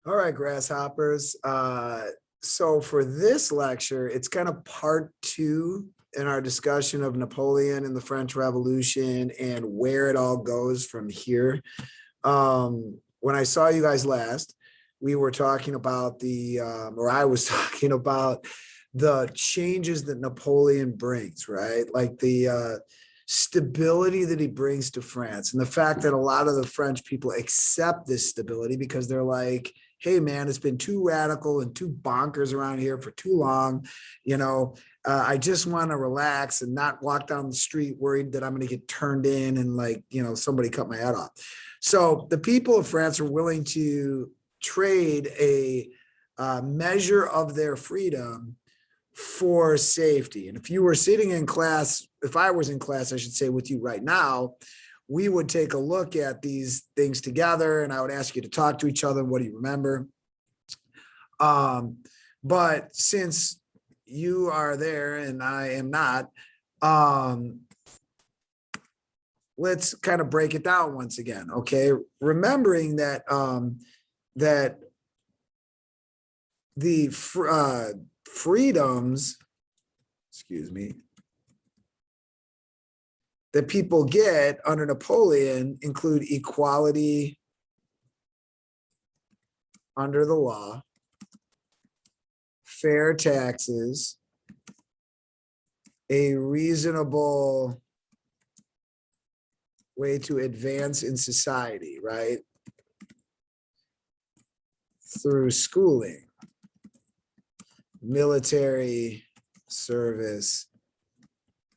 All right, grasshoppers. So for this lecture, it's kind of part two in our discussion of Napoleon and the French Revolution and where it all goes from here. When I saw you guys last, we were talking about or I was talking about the changes that Napoleon brings, right? Like the stability that he brings to France and the fact that a lot of the French people accept this stability because they're like, hey, man, it's been too radical and too bonkers around here for too long. You know, I just want to relax and not walk down the street worried that I'm going to get turned in and somebody cut my head off. So the people of France are willing to trade a measure of their freedom for safety. And if you were sitting in class, if I was in class, I should say with you right now, we would take a look at these things together and I would ask you to talk to each other. What do you remember? But since you are there and I am not, let's kind of break it down once again. Okay. Remembering that, that the freedoms, that people get under Napoleon include equality under the law, fair taxes, a reasonable way to advance in society, right? Through schooling, military service,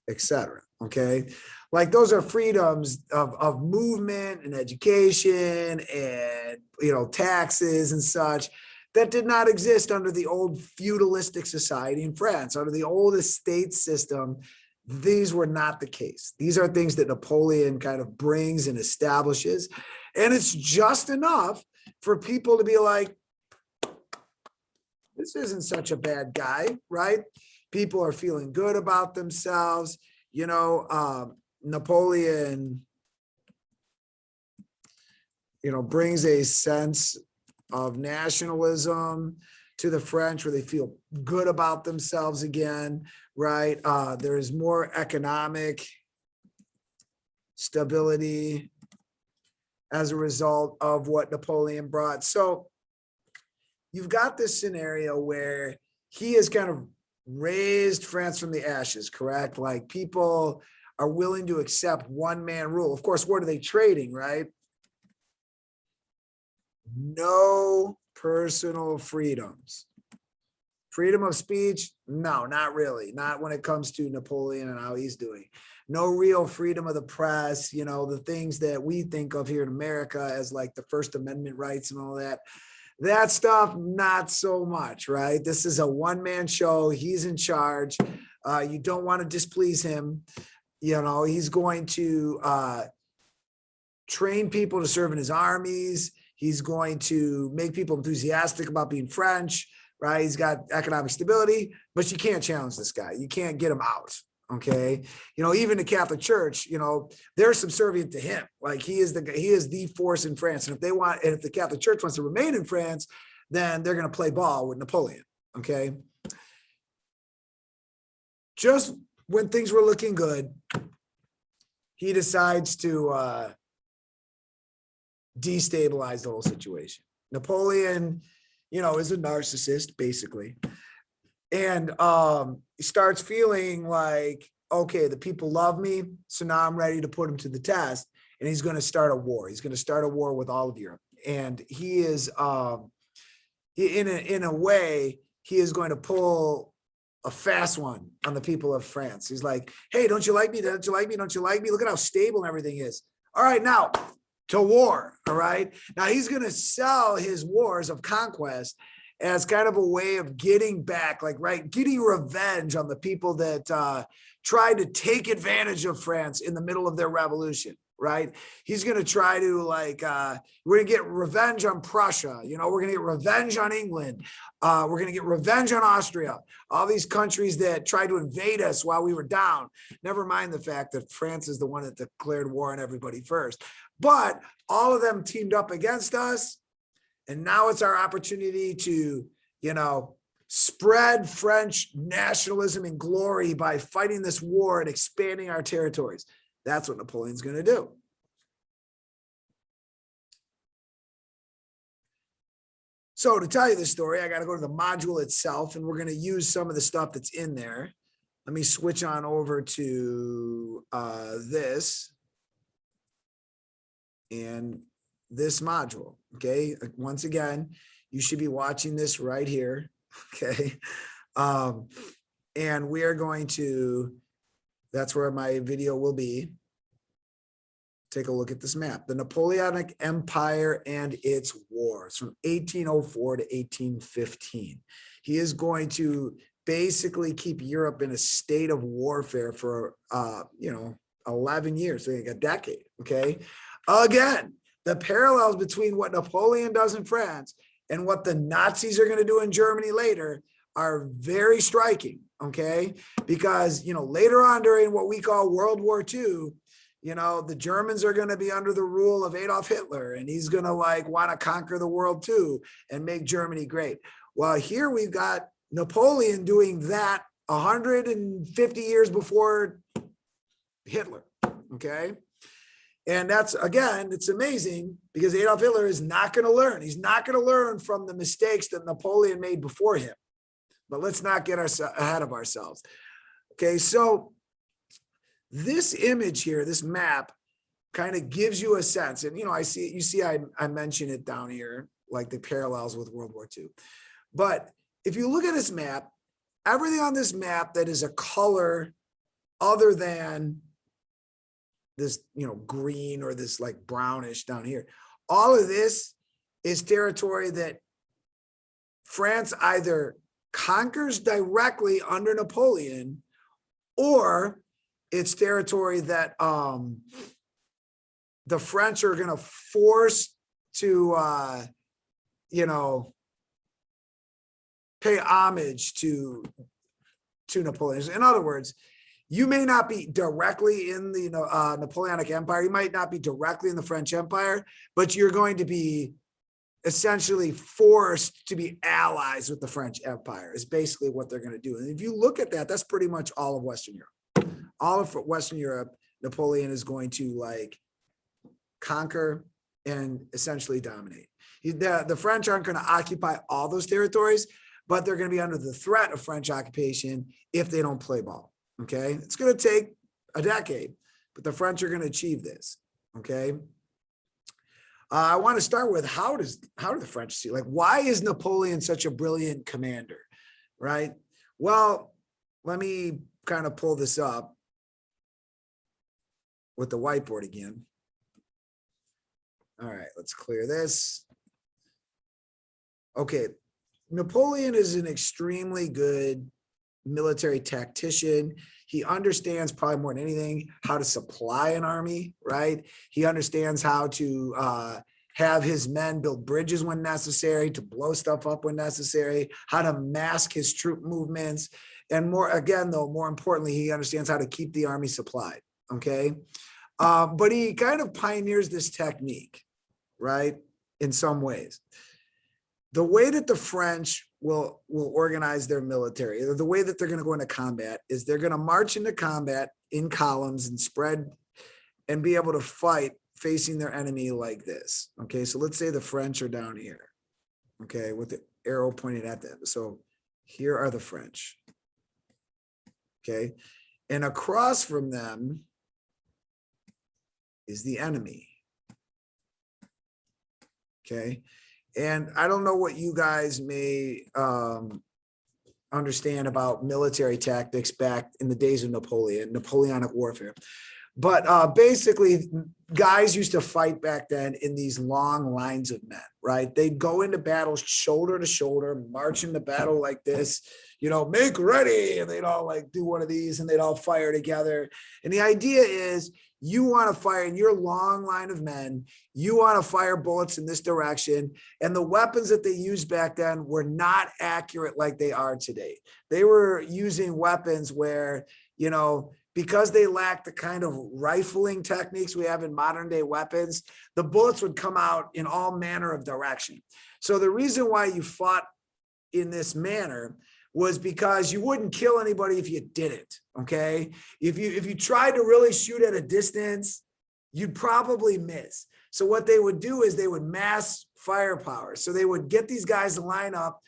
etc. Okay, like those are freedoms of movement and education and taxes and such that did not exist under the old feudalistic society in France. Under the old estate system, these were not the case. These are things that Napoleon kind of brings and establishes, and it's just enough for people to be like, this isn't such a bad guy, right? People are feeling good about themselves. Napoleon, brings a sense of nationalism to the French where they feel good about themselves again, right? There is more economic stability as a result of what Napoleon brought. So you've got this scenario where he has kind of raised France from the ashes, correct? Like people are willing to accept one-man rule. Of course, what are they trading, right? No personal freedoms. Freedom of speech? No, not really. Not when it comes to Napoleon and how he's doing. No real freedom of the press, the things that we think of here in America as like the First Amendment rights and all that. That stuff, not so much, right? This is a one-man show. He's in charge. You don't want to displease him. He's going to train people to serve in his armies. He's going to make people enthusiastic about being French, right? He's got economic stability, but you can't challenge this guy. You can't get him out. Okay. Even the Catholic Church, they're subservient to him. Like he is the force in France. And if the Catholic Church wants to remain in France, then they're going to play ball with Napoleon. Okay. Just when things were looking good, he decides to destabilize the whole situation. Napoleon, is a narcissist, basically. And he starts feeling like, okay, the people love me, so now I'm ready to put him to the test. And he's going to start a war. He's going to start a war with all of Europe. And he is, in a way, he is going to pull a fast one on the people of France. He's like, hey, don't you like me? Don't you like me? Don't you like me? Look at how stable everything is. All right, now to war. All right. Now he's going to sell his wars of conquest as kind of a way of getting back, getting revenge on the people that tried to take advantage of France in the middle of their revolution, right? He's going to try to we're going to get revenge on Prussia. We're going to get revenge on England. We're going to get revenge on Austria. All these countries that tried to invade us while we were down. Never mind the fact that France is the one that declared war on everybody first. But all of them teamed up against us. And now it's our opportunity to, spread French nationalism and glory by fighting this war and expanding our territories. That's what Napoleon's going to do. So to tell you the story, I got to go to the module itself, and we're going to use some of the stuff that's in there. Let me switch on over to this and this module. Okay. Once again, you should be watching this right here. Okay. And we are going to, that's where my video will be. Take a look at this map, the Napoleonic Empire and its wars from 1804 to 1815. He is going to basically keep Europe in a state of warfare for, 11 years, like a decade. Okay. Again, the parallels between what Napoleon does in France and what the Nazis are going to do in Germany later are very striking. Okay. Because, later on during what we call World War II, the Germans are going to be under the rule of Adolf Hitler, and he's going to want to conquer the world too and make Germany great. Well, here we've got Napoleon doing that 150 years before Hitler. Okay. And that's, again, it's amazing because Adolf Hitler is not going to learn. He's not going to learn from the mistakes that Napoleon made before him. But let's not get ahead of ourselves. Okay. So this image here, this map kind of gives you a sense. And, I mentioned it down here, like the parallels with World War II. But if you look at this map, everything on this map that is a color other than this, green or this like brownish down here, all of this is territory that France either conquers directly under Napoleon, or it's territory that the French are going to force to, pay homage to Napoleon. In other words, you may not be directly in the Napoleonic Empire. You might not be directly in the French Empire, but you're going to be essentially forced to be allies with the French Empire is basically what they're going to do. And if you look at that, that's pretty much all of Western Europe. All of Western Europe, Napoleon is going to conquer and essentially dominate. The French aren't going to occupy all those territories, but they're going to be under the threat of French occupation if they don't play ball. Okay. It's going to take a decade, but the French are going to achieve this. Okay. I want to start with how do the French see, why is Napoleon such a brilliant commander? Right. Well, let me kind of pull this up with the whiteboard again. All right, let's clear this. Okay. Napoleon is an extremely good military tactician. He understands probably more than anything how to supply an army, right? He understands how to have his men build bridges when necessary, to blow stuff up when necessary, how to mask his troop movements. And more importantly, he understands how to keep the army supplied, okay? But he kind of pioneers this technique, right? In some ways. The way that the French will organize their military, the way that they're going to go into combat is they're going to march into combat in columns and spread and be able to fight facing their enemy like this. Okay, so let's say the French are down here, okay, with the arrow pointed at them. So here are the French, okay, and across from them is the enemy, okay. And I don't know what you guys may understand about military tactics back in the days of Napoleonic warfare. But basically, guys used to fight back then in these long lines of men, right? They'd go into battle shoulder to shoulder, march into battle like this, make ready. And they'd all do one of these and they'd all fire together. And the idea is, you want to fire in your long line of men, you want to fire bullets in this direction. And the weapons that they used back then were not accurate like they are today. They were using weapons where, because they lacked the kind of rifling techniques we have in modern day weapons, the bullets would come out in all manner of direction. So the reason why you fought in this manner was because you wouldn't kill anybody if you didn't. Okay. If you tried to really shoot at a distance, you'd probably miss. So what they would do is they would mass firepower. So they would get these guys to line up.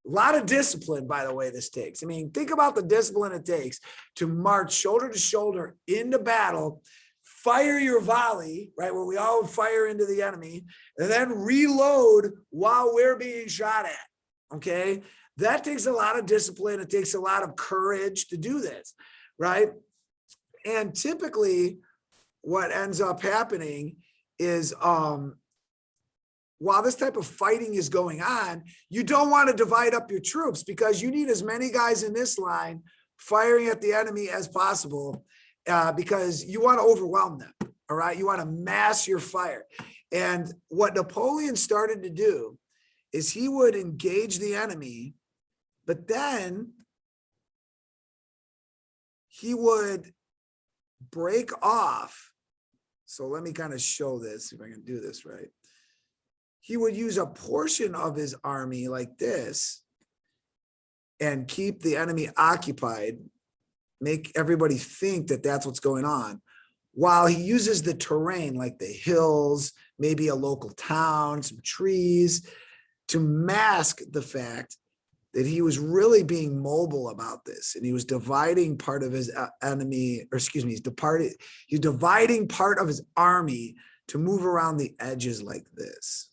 A lot of discipline, by the way, this takes. I mean, think about the discipline it takes to march shoulder to shoulder into battle, fire your volley, right, where we all fire into the enemy, and then reload while we're being shot at, okay? That takes a lot of discipline. It takes a lot of courage to do this, right? And typically what ends up happening is while this type of fighting is going on, you don't want to divide up your troops because you need as many guys in this line firing at the enemy as possible because you want to overwhelm them, all right? You want to mass your fire. And what Napoleon started to do is he would engage the enemy, but then he would break off. So let me kind of show this, if I can do this right. He would use a portion of his army like this and keep the enemy occupied, make everybody think that that's what's going on, while he uses the terrain like the hills, maybe a local town, some trees, to mask the fact that he was really being mobile about this. And he was dividing part of his enemy, or excuse me, he's dividing part of his army to move around the edges like this.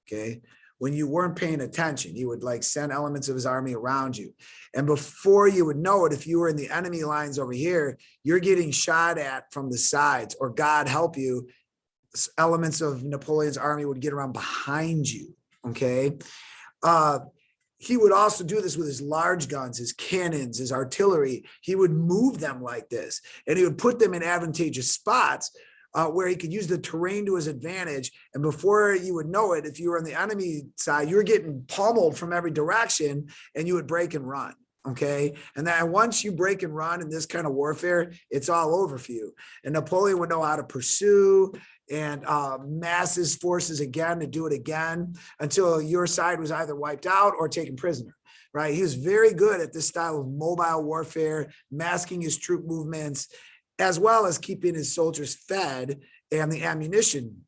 Okay. When you weren't paying attention, he would like send elements of his army around you. And before you would know it, if you were in the enemy lines over here, you're getting shot at from the sides, or God help you, elements of Napoleon's army would get around behind you. Okay. He would also do this with his large guns, his cannons, his artillery. He would move them like this, and he would put them in advantageous spots where he could use the terrain to his advantage. And before you would know it, if you were on the enemy side, you were getting pummeled from every direction, and you would break and run. Okay. And then once you break and run in this kind of warfare, it's all over for you. And Napoleon would know how to pursue and mass his forces again to do it again until your side was either wiped out or taken prisoner, right? He was very good at this style of mobile warfare, masking his troop movements, as well as keeping his soldiers fed and the ammunition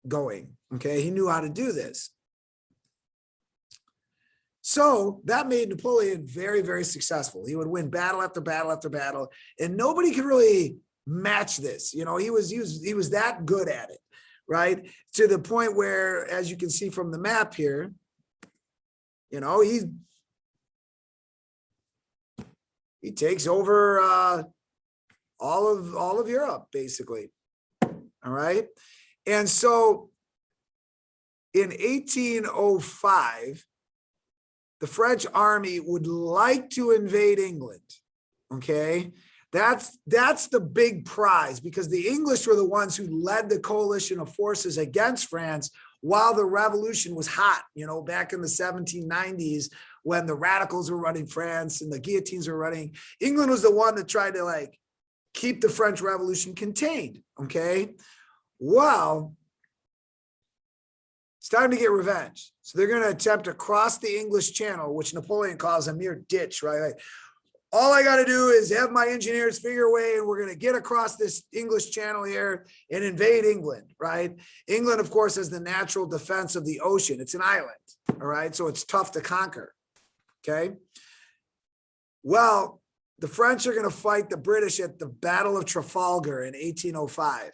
going. Okay. He knew how to do this. So that made Napoleon very, very successful. He would win battle after battle after battle, and nobody could really match this. You know, he was that good at it, right? To the point where, as you can see from the map here, you know, he takes over all of Europe, basically. All right. And so in 1805, the French army would like to invade England. Okay. That's the big prize, because the English were the ones who led the coalition of forces against France while the revolution was hot, you know, back in the 1790s, when the radicals were running France and the guillotines were running. England was the one that tried to like keep the French Revolution contained. Okay. Well, it's time to get revenge. So they're going to attempt to cross the English Channel, which Napoleon calls a mere ditch, right? Like, all I got to do is have my engineers figure a way, and we're going to get across this English Channel here and invade England, right? England, of course, has the natural defense of the ocean. It's an island, all right? So it's tough to conquer, okay? Well, the French are going to fight the British at the Battle of Trafalgar in 1805.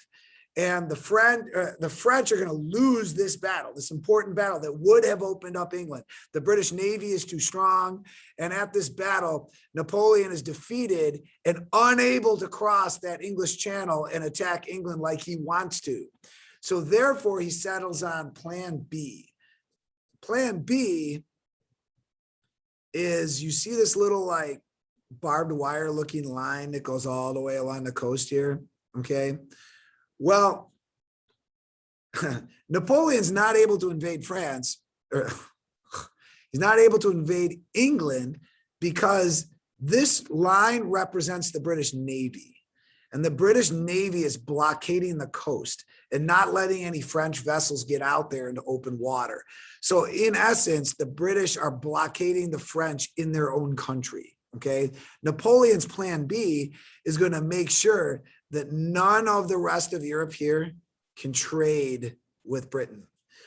And the French are going to lose this battle, this important battle that would have opened up England. The British Navy is too strong. And at this battle, Napoleon is defeated and unable to cross that English Channel and attack England like he wants to. So therefore, he settles on Plan B. Plan B is, you see this little like barbed wire looking line that goes all the way along the coast here, okay? Well, Napoleon's not able to invade France, or he's not able to invade England, because this line represents the British Navy. And the British Navy is blockading the coast and not letting any French vessels get out there into open water. So in essence, the British are blockading the French in their own country. Okay. Napoleon's plan B is going to make sure that none of the rest of Europe here can trade with Britain.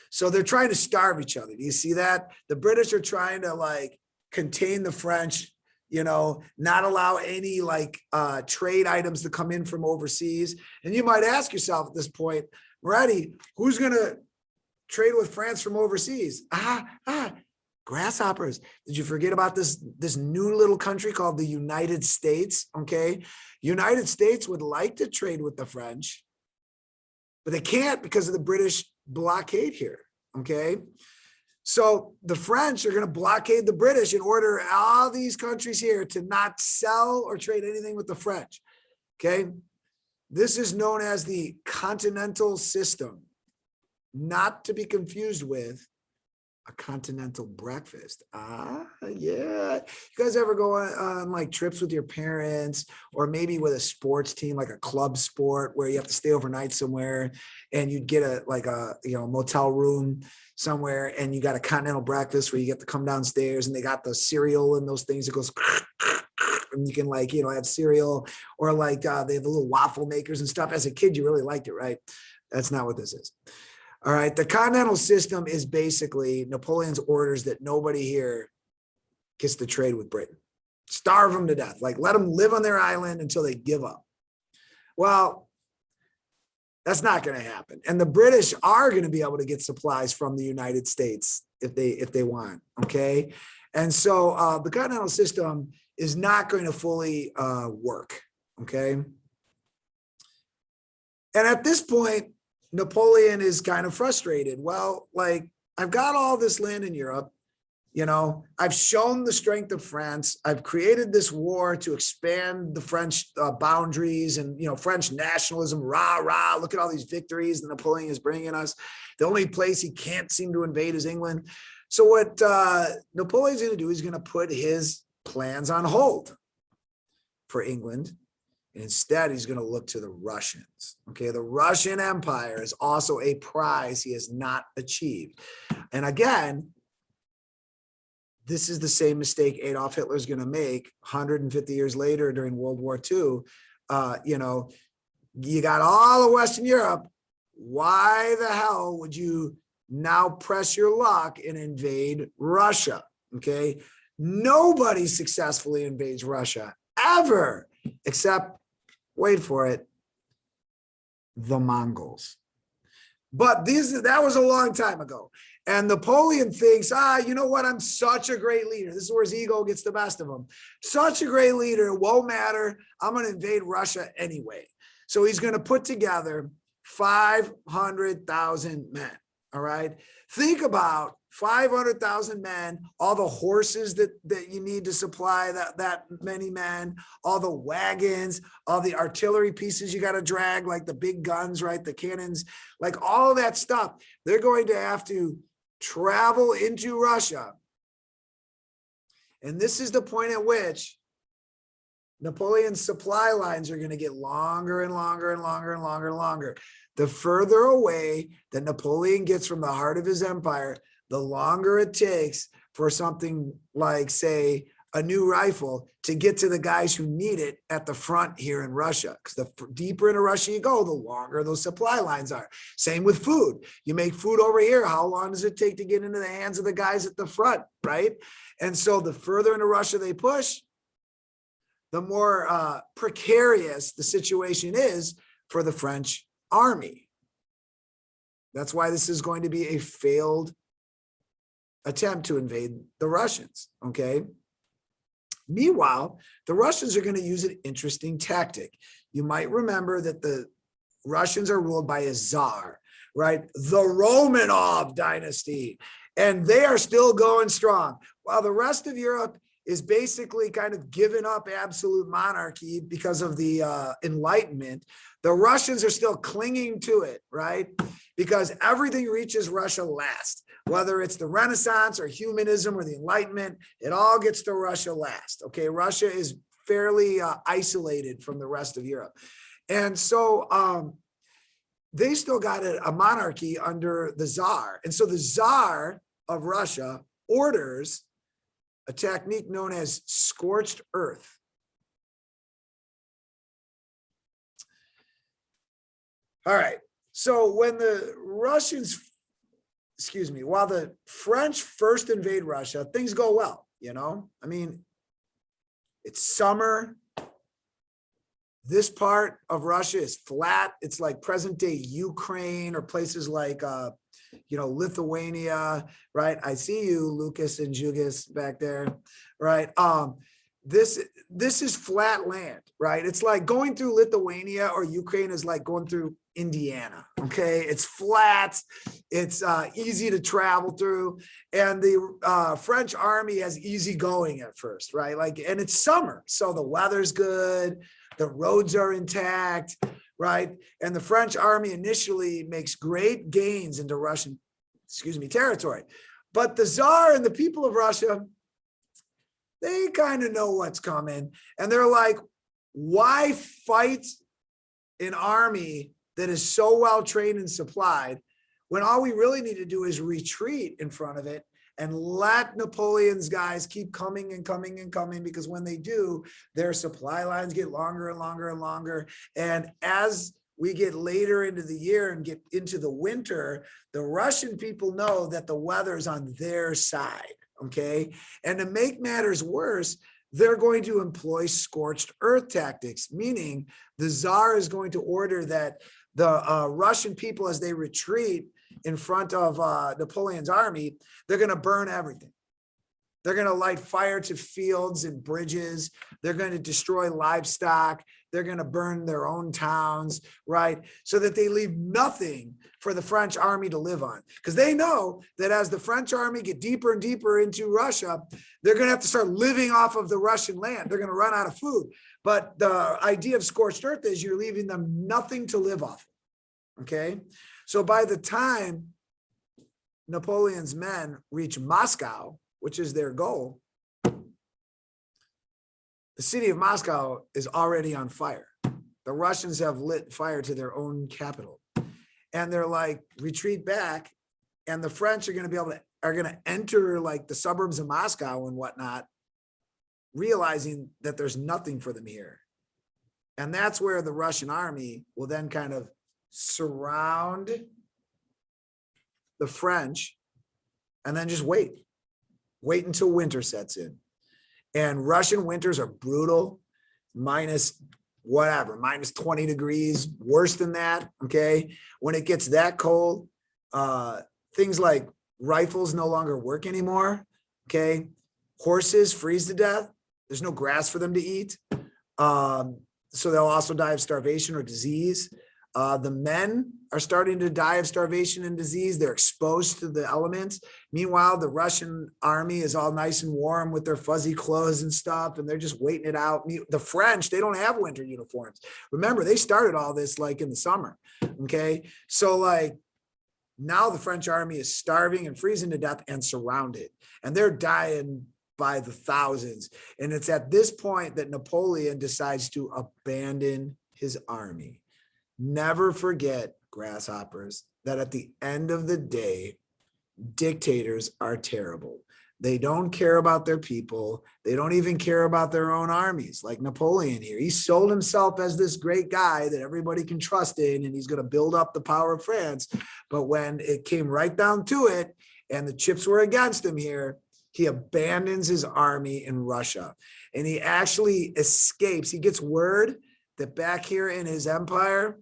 So they're trying to starve each other. Do you see that? The British are trying to like contain the French, you know, not allow any like trade items to come in from overseas. And you might ask yourself at this point, Moretti, who's going to trade with France from overseas? Grasshoppers. Did you forget about this new little country called the United States? Okay. United States would like to trade with the French, but they can't because of the British blockade here. Okay. So the French are going to blockade the British and order all these countries here to not sell or trade anything with the French. Okay. This is known as the continental system, not to be confused with a continental breakfast. Yeah. You guys ever go on like trips with your parents or maybe with a sports team, like a club sport where you have to stay overnight somewhere and you'd get a motel room somewhere and you got a continental breakfast where you get to come downstairs and they got the cereal and those things that goes and you can like, have cereal or like they have the little waffle makers and stuff. As a kid, you really liked it, right? That's not what this is. All right. The continental system is basically Napoleon's orders that nobody here gets to trade with Britain. Starve them to death. Like let them live on their island until they give up. Well, that's not going to happen. And the British are going to be able to get supplies from the United States if they want. Okay. And so the continental system is not going to fully work. Okay. And at this point, Napoleon is kind of frustrated. Well, like I've got all this land in Europe, I've shown the strength of France. I've created this war to expand the French boundaries and, French nationalism, rah, rah, look at all these victories that Napoleon is bringing us. The only place he can't seem to invade is England. So what Napoleon's going to do is going to put his plans on hold for England. And instead, he's going to look to the Russians. Okay, the Russian Empire is also a prize he has not achieved. And again, this is the same mistake Adolf Hitler is going to make 150 years later during World War II. You got all of Western Europe. Why the hell would you now press your luck and invade Russia? Okay, nobody successfully invades Russia ever, except, wait for it, the Mongols. But that was a long time ago. And Napoleon thinks, you know what? I'm such a great leader. This is where his ego gets the best of him. Such a great leader. It won't matter. I'm going to invade Russia anyway. So he's going to put together 500,000 men. All right. Think about 500,000 men, all the horses that you need to supply that many men, all the wagons, all the artillery pieces you got to drag, like the big guns, right? The cannons, like all of that stuff. They're going to have to travel into Russia. And this is the point at which Napoleon's supply lines are going to get longer and longer and longer and longer and longer. The further away that Napoleon gets from the heart of his empire, the longer it takes for something like, say, a new rifle to get to the guys who need it at the front here in Russia. Because the deeper into Russia you go, the longer those supply lines are. Same with food. You make food over here. How long does it take to get into the hands of the guys at the front, right? And so the further into Russia they push, the more precarious the situation is for the French army. That's why this is going to be a failed attempt to invade the Russians, okay? Meanwhile, the Russians are going to use an interesting tactic. You might remember that the Russians are ruled by a czar, right? The Romanov dynasty, and they are still going strong. While the rest of Europe is basically kind of given up absolute monarchy because of the Enlightenment. The Russians are still clinging to it, right? Because everything reaches Russia last, whether it's the Renaissance or humanism or the Enlightenment, it all gets to Russia last. Okay, Russia is fairly isolated from the rest of Europe. And so they still got a monarchy under the Tsar. And so the Tsar of Russia orders a technique known as scorched earth. All right. So when the Russians, while the French first invade Russia, things go well, you know? I mean, it's summer. This part of Russia is flat. It's like present day Ukraine or places like, Lithuania, right? I see you, Lucas and Jugis back there, right? This is flat land, right? It's like going through Lithuania or Ukraine is like going through Indiana, okay? It's flat, it's easy to travel through, and the French army has easy going at first, right? Like, and it's summer, so the weather's good, the roads are intact, right? And the French army initially makes great gains into Russian, territory. But the Tsar and the people of Russia, they kind of know what's coming. And they're like, why fight an army that is so well trained and supplied when all we really need to do is retreat in front of it and let Napoleon's guys keep coming and coming and coming, because when they do, their supply lines get longer and longer and longer. And as we get later into the year and get into the winter, the Russian people know that the weather's on their side, okay? And to make matters worse, they're going to employ scorched earth tactics, meaning the Tsar is going to order that the Russian people, as they retreat in front of Napoleon's army, they're going to burn everything. They're going to light fire to fields and bridges. They're going to destroy livestock. They're going to burn their own towns, right? So that they leave nothing for the French army to live on. Because they know that as the French army get deeper and deeper into Russia, they're going to have to start living off of the Russian land. They're going to run out of food. But the idea of scorched earth is you're leaving them nothing to live off of, okay? So by the time Napoleon's men reach Moscow, which is their goal, the city of Moscow is already on fire. The Russians have lit fire to their own capital. And they're like, retreat back. And the French are going to enter like the suburbs of Moscow and whatnot, realizing that there's nothing for them here. And that's where the Russian army will then kind of surround the French and then just wait until winter sets in. And Russian winters are brutal, minus 20 degrees, worse than that, okay? When it gets that cold, things like rifles no longer work anymore, okay? Horses freeze to death. There's no grass for them to eat. So they'll also die of starvation or disease. The men are starting to die of starvation and disease. They're exposed to the elements. Meanwhile, the Russian army is all nice and warm with their fuzzy clothes and stuff, and they're just waiting it out. The French, they don't have winter uniforms. Remember, they started all this like in the summer, okay? So like now the French army is starving and freezing to death and surrounded, and they're dying by the thousands. And it's at this point that Napoleon decides to abandon his army. Never forget, grasshoppers, that at the end of the day, dictators are terrible. They don't care about their people. They don't even care about their own armies, like Napoleon here. He sold himself as this great guy that everybody can trust in, and he's going to build up the power of France. But when it came right down to it, and the chips were against him here, he abandons his army in Russia. And he actually escapes. He gets word that back here in his empire,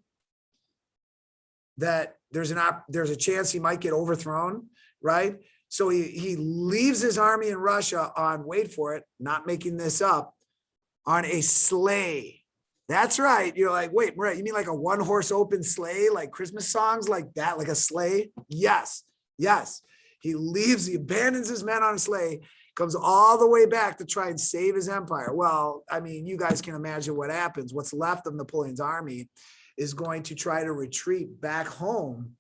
that there's a chance he might get overthrown, right? So he leaves his army in Russia on, wait for it, not making this up, on a sleigh. That's right. You're like, wait, Maria, you mean like a one-horse open sleigh, like Christmas songs like that, like a sleigh? Yes. He abandons his men on a sleigh, comes all the way back to try and save his empire. Well, I mean, you guys can imagine what happens. What's left of Napoleon's army is going to try to retreat back home.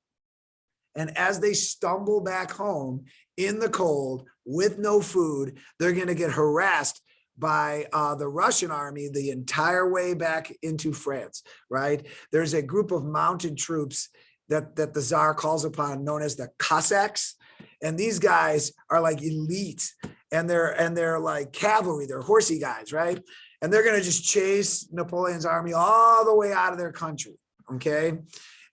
And as they stumble back home in the cold with no food, they're going to get harassed by the Russian army the entire way back into France, right? There's a group of mounted troops that the Tsar calls upon, known as the Cossacks. And these guys are like elite, and they're like cavalry, they're horsey guys, right? And they're going to just chase Napoleon's army all the way out of their country, okay?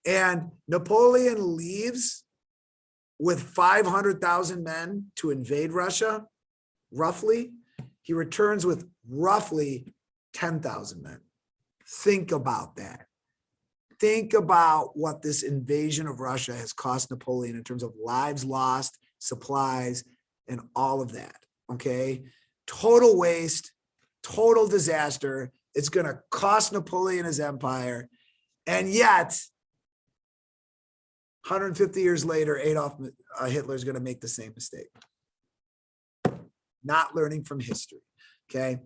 And Napoleon leaves with 500,000 men to invade Russia, roughly. He returns with roughly 10,000 men. Think about that. Think about what this invasion of Russia has cost Napoleon in terms of lives lost, supplies, and all of that, okay? Total waste, total disaster. It's going to cost Napoleon his empire. And yet, 150 years later, Adolf Hitler is going to make the same mistake. Not learning from history, okay?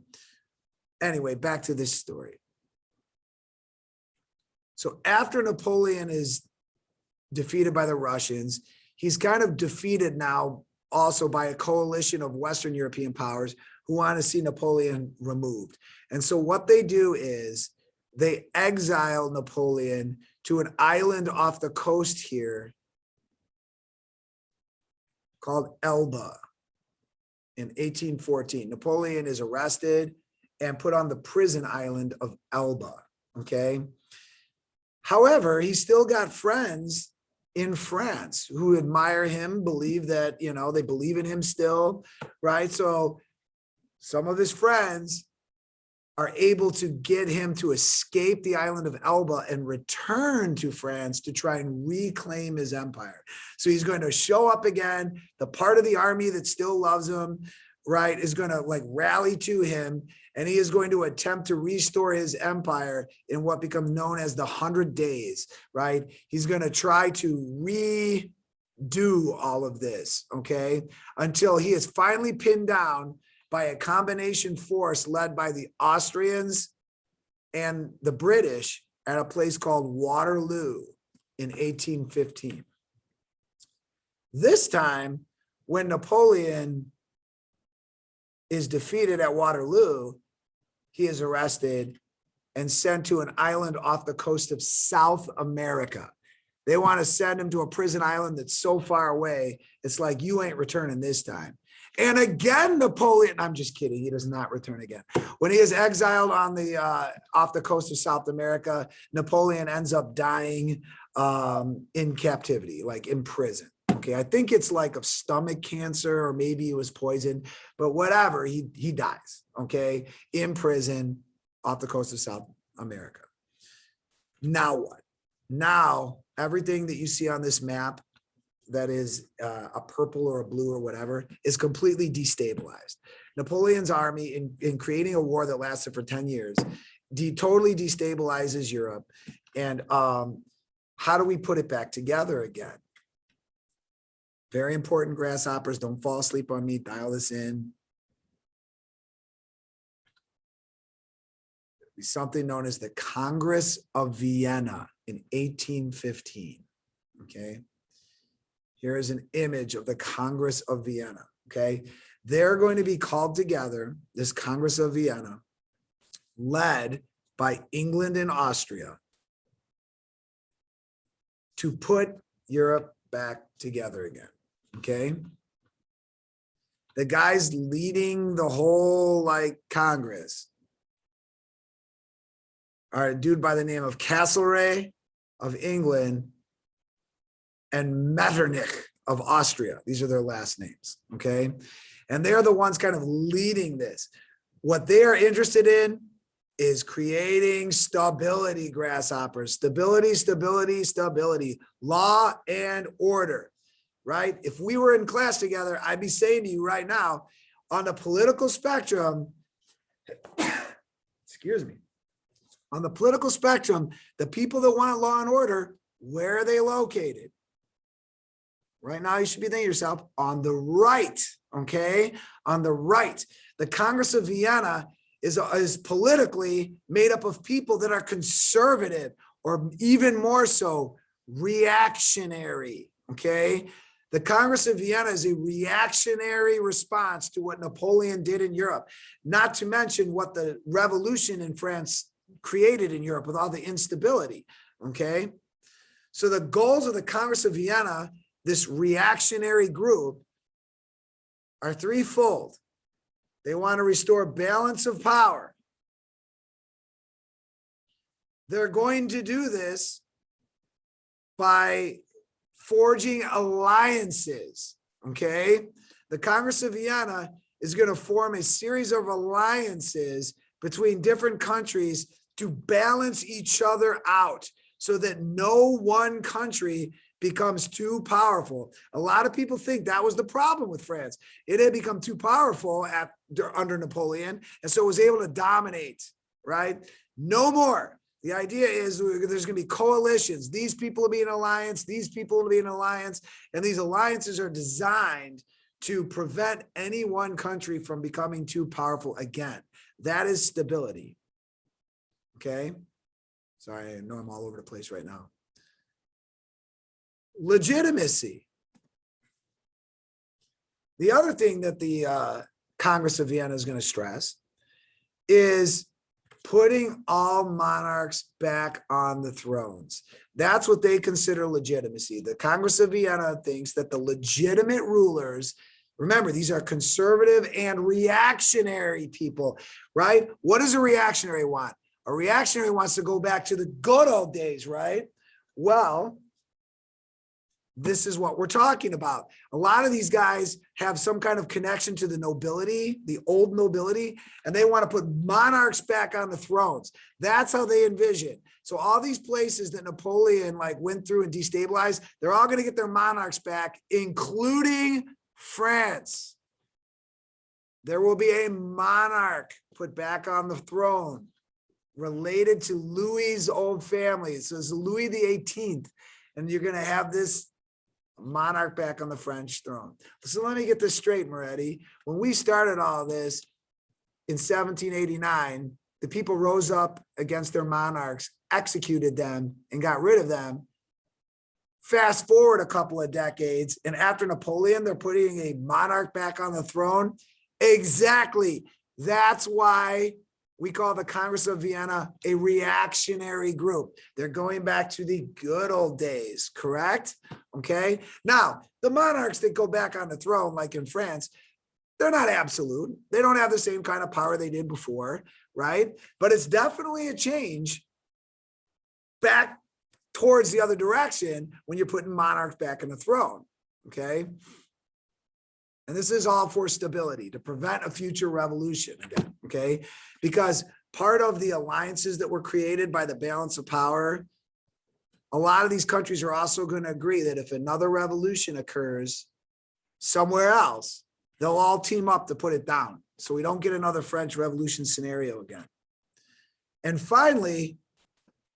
Anyway, back to this story. So after Napoleon is defeated by the Russians, he's kind of defeated now also by a coalition of Western European powers who want to see Napoleon removed. And so what they do is they exile Napoleon to an island off the coast here called Elba in 1814. Napoleon is arrested and put on the prison island of Elba, okay? However, he still got friends in France who admire him, believe that, you know, they believe in him still, right? So some of his friends are able to get him to escape the island of Elba and return to France to try and reclaim his empire. So he's going to show up again. The part of the army that still loves him, right, is going to like rally to him, and he is going to attempt to restore his empire in what become known as the 100 Days, right? He's going to try to redo all of this, okay, until he is finally pinned down by a combination force led by the Austrians and the British at a place called Waterloo in 1815. This time, when Napoleon is defeated at Waterloo, he is arrested and sent to an island off the coast of South America. They want to send him to a prison island that's so far away, it's like, you ain't returning this time. And again, Napoleon, I'm just kidding, he does not return again. When he is exiled on the off the coast of South America, Napoleon ends up dying in captivity, like in prison. Okay, I think it's like of stomach cancer, or maybe he was poisoned, but whatever, he dies, okay, in prison off the coast of South America. Now what? Now, everything that you see on this map that is a purple or a blue or whatever is completely destabilized. Napoleon's army, in creating a war that lasted for 10 years, totally destabilizes Europe. And how do we put it back together again? Very important, grasshoppers. Don't fall asleep on me. Dial this in. Something known as the Congress of Vienna in 1815. Okay. Here is an image of the Congress of Vienna. Okay. They're going to be called together, this Congress of Vienna, led by England and Austria, to put Europe back together again. Okay. The guys leading the whole like Congress are a dude by the name of Castlereagh of England and Metternich of Austria. These are their last names. Okay. And they're the ones kind of leading this. What they are interested in is creating stability, grasshoppers. Stability, stability, stability. Law and order. Right? If we were in class together, I'd be saying to you right now, on the political spectrum, excuse me, on the political spectrum, the people that want law and order, where are they located? Right now, you should be thinking to yourself, on the right, okay? On the right, the Congress of Vienna is politically made up of people that are conservative, or even more so, reactionary, okay? The Congress of Vienna is a reactionary response to what Napoleon did in Europe, not to mention what the revolution in France created in Europe with all the instability, okay? So the goals of the Congress of Vienna, this reactionary group, are threefold. They want to restore balance of power. They're going to do this by forging alliances, okay? The Congress of Vienna is going to form a series of alliances between different countries to balance each other out so that no one country becomes too powerful. A lot of people think that was the problem with France. It had become too powerful under Napoleon, and so it was able to dominate, right? No more. The idea is there's going to be coalitions. These people will be in alliance. These people will be in alliance. And these alliances are designed to prevent any one country from becoming too powerful again. That is stability. Okay? Sorry, I know I'm all over the place right now. Legitimacy. The other thing that the Congress of Vienna is going to stress is putting all monarchs back on the thrones. That's what they consider legitimacy. The Congress of Vienna thinks that the legitimate rulers, remember, these are conservative and reactionary people, right? What does a reactionary want? A reactionary wants to go back to the good old days, right? Well, this is what we're talking about. A lot of these guys have some kind of connection to the nobility, the old nobility, and they want to put monarchs back on the thrones. That's how they envision. So all these places that Napoleon went through and destabilized, they're all going to get their monarchs back, including France. There will be a monarch put back on the throne related to Louis's old family. So it's Louis the 18th, and you're going to have this monarch back on the French throne. So let me get this straight, Moretti. When we started all this in 1789, the people rose up against their monarchs, executed them, and got rid of them. Fast forward a couple of decades, and after Napoleon, they're putting a monarch back on the throne. Exactly. That's why we call the Congress of Vienna a reactionary group. They're going back to the good old days, correct? Okay. Now, the monarchs that go back on the throne, like in France, they're not absolute. They don't have the same kind of power they did before, right? But it's definitely a change back towards the other direction when you're putting monarchs back on the throne, okay? And this is all for stability, to prevent a future revolution again, okay? Because part of the alliances that were created by the balance of power, a lot of these countries are also going to agree that if another revolution occurs somewhere else, they'll all team up to put it down, so we don't get another French Revolution scenario again. And finally,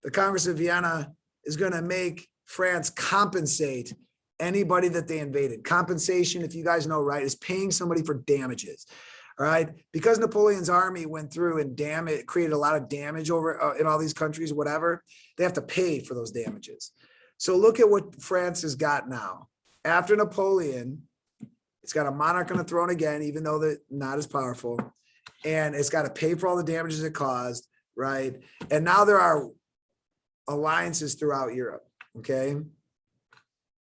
the Congress of Vienna is going to make France compensate anybody that they invaded. Compensation, if you guys know, right, is paying somebody for damages. All right, because Napoleon's army went through and created a lot of damage over in all these countries, whatever, they have to pay for those damages. So look at what France has got now. After Napoleon, it's got a monarch on the throne again, even though they're not as powerful, and it's got to pay for all the damages it caused, right? And now there are alliances throughout Europe, okay?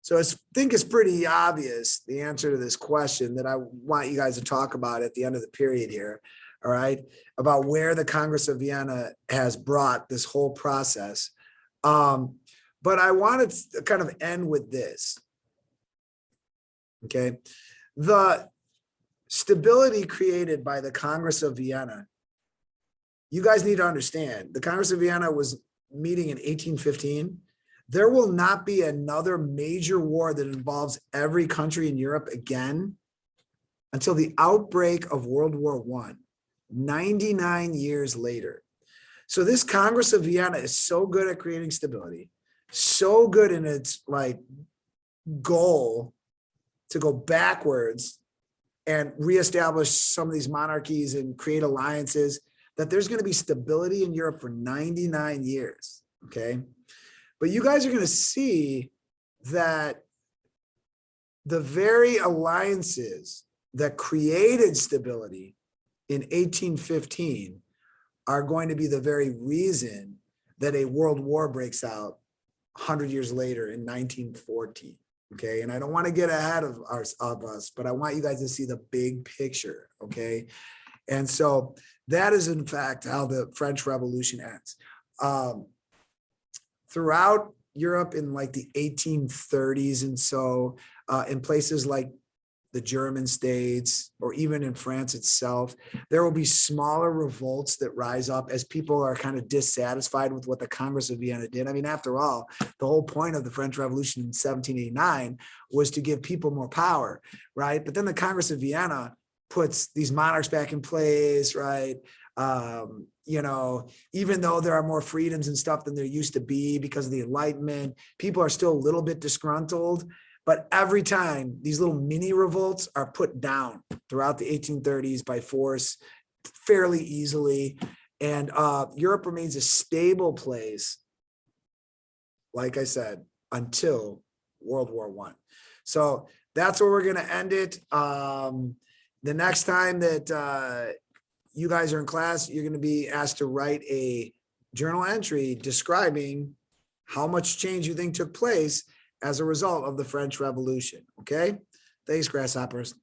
So I think it's pretty obvious, the answer to this question that I want you guys to talk about at the end of the period here, all right, about where the Congress of Vienna has brought this whole process. But I wanted to kind of end with this, okay? The stability created by the Congress of Vienna, you guys need to understand, the Congress of Vienna was meeting in 1815. There will not be another major war that involves every country in Europe again until the outbreak of World War I, 99 years later. So this Congress of Vienna is so good at creating stability, so good in its goal to go backwards and reestablish some of these monarchies and create alliances, that there's going to be stability in Europe for 99 years. Okay. But you guys are going to see that the very alliances that created stability in 1815 are going to be the very reason that a world war breaks out 100 years later in 1914. Okay. And I don't want to get ahead of us, but I want you guys to see the big picture. Okay. And so that is, in fact, how the French Revolution ends. Throughout Europe in like the 1830s and so, in places like the German states, or even in France itself, there will be smaller revolts that rise up as people are kind of dissatisfied with what the Congress of Vienna did. I mean, after all, the whole point of the French Revolution in 1789 was to give people more power, right? But then the Congress of Vienna puts these monarchs back in place, right? You know, even though there are more freedoms and stuff than there used to be because of the Enlightenment, people are still a little bit disgruntled. But every time these little mini revolts are put down throughout the 1830s by force fairly easily. And Europe remains a stable place, like I said, until World War I. So that's where we're going to end it. The next time that you guys are in class, you're going to be asked to write a journal entry describing how much change you think took place as a result of the French Revolution. Okay. Thanks, grasshoppers.